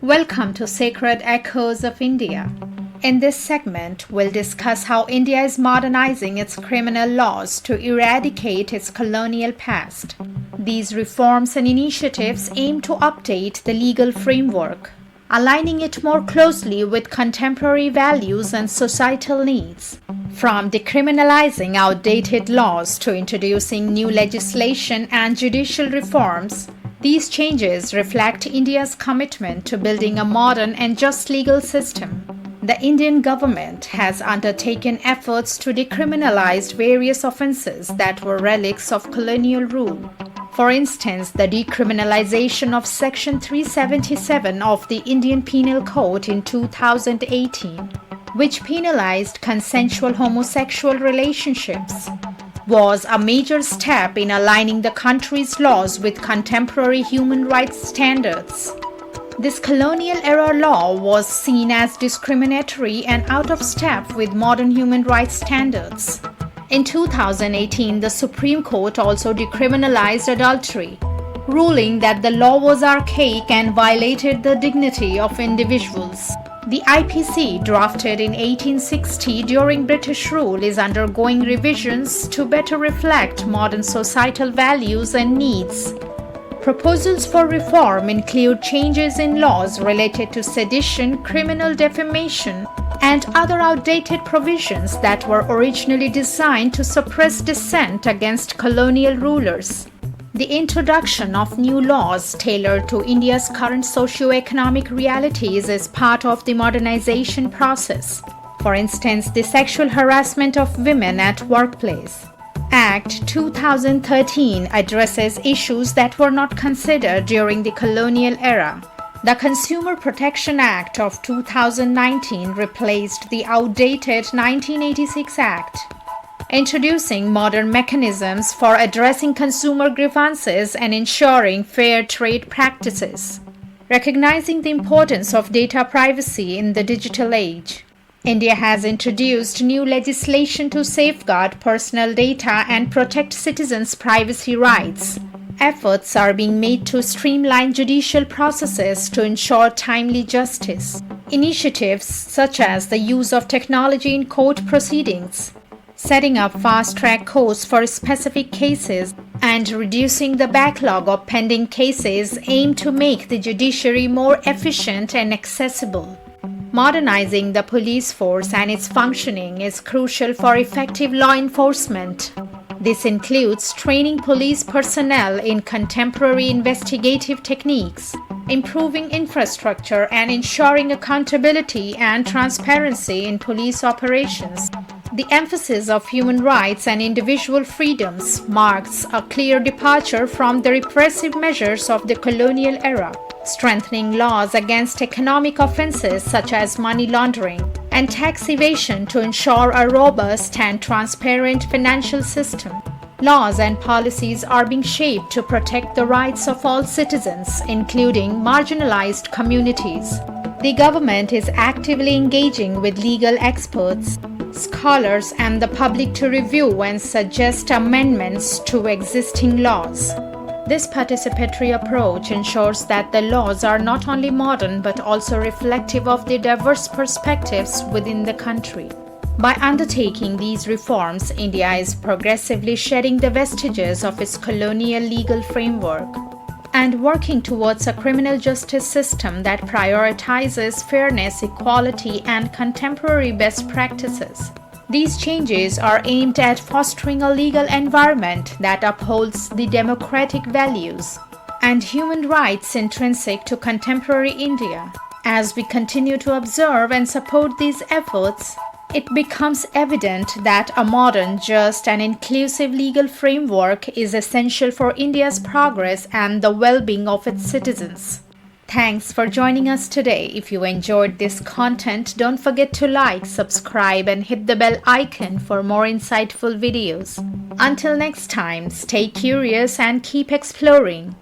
Welcome to Sacred Echoes of India. In this segment, we'll discuss how India is modernizing its criminal laws to eradicate its colonial past. These reforms and initiatives aim to update the legal framework, aligning it more closely with contemporary values and societal needs. From decriminalizing outdated laws to introducing new legislation and judicial reforms, these changes reflect India's commitment to building a modern and just legal system. The Indian government has undertaken efforts to decriminalize various offenses that were relics of colonial rule. For instance, the decriminalization of Section 377 of the Indian Penal Code in 2018, which penalized consensual homosexual relationships, was a major step in aligning the country's laws with contemporary human rights standards. This colonial-era law was seen as discriminatory and out of step with modern human rights standards. In 2018, the Supreme Court also decriminalized adultery, ruling that the law was archaic and violated the dignity of individuals. The IPC, drafted in 1860 during British rule, is undergoing revisions to better reflect modern societal values and needs. Proposals for reform include changes in laws related to sedition, criminal defamation, and other outdated provisions that were originally designed to suppress dissent against colonial rulers. The introduction of new laws tailored to India's current socio-economic realities is part of the modernization process. For instance, the sexual harassment of women at workplace. Act 2013 addresses issues that were not considered during the colonial era. The Consumer Protection Act of 2019 replaced the outdated 1986 Act, introducing modern mechanisms for addressing consumer grievances and ensuring fair trade practices. Recognizing the importance of data privacy in the digital age, India has introduced new legislation to safeguard personal data and protect citizens' privacy rights. Efforts are being made to streamline judicial processes to ensure timely justice. Initiatives such as the use of technology in court proceedings, setting up fast-track courts for specific cases, and reducing the backlog of pending cases aim to make the judiciary more efficient and accessible. Modernizing the police force and its functioning is crucial for effective law enforcement. This includes training police personnel in contemporary investigative techniques, improving infrastructure, and ensuring accountability and transparency in police operations. The emphasis of human rights and individual freedoms marks a clear departure from the repressive measures of the colonial era, strengthening laws against economic offenses such as money laundering and tax evasion to ensure a robust and transparent financial system. Laws and policies are being shaped to protect the rights of all citizens, including marginalized communities. The government is actively engaging with legal experts, scholars, and the public to review and suggest amendments to existing laws. This participatory approach ensures that the laws are not only modern but also reflective of the diverse perspectives within the country. By undertaking these reforms, India is progressively shedding the vestiges of its colonial legal framework and working towards a criminal justice system that prioritizes fairness, equality, and contemporary best practices. These changes are aimed at fostering a legal environment that upholds the democratic values and human rights intrinsic to contemporary India. As we continue to observe and support these efforts, it becomes evident that a modern, just, and inclusive legal framework is essential for India's progress and the well-being of its citizens. Thanks for joining us today. If you enjoyed this content, don't forget to like, subscribe, and hit the bell icon for more insightful videos. Until next time, stay curious and keep exploring.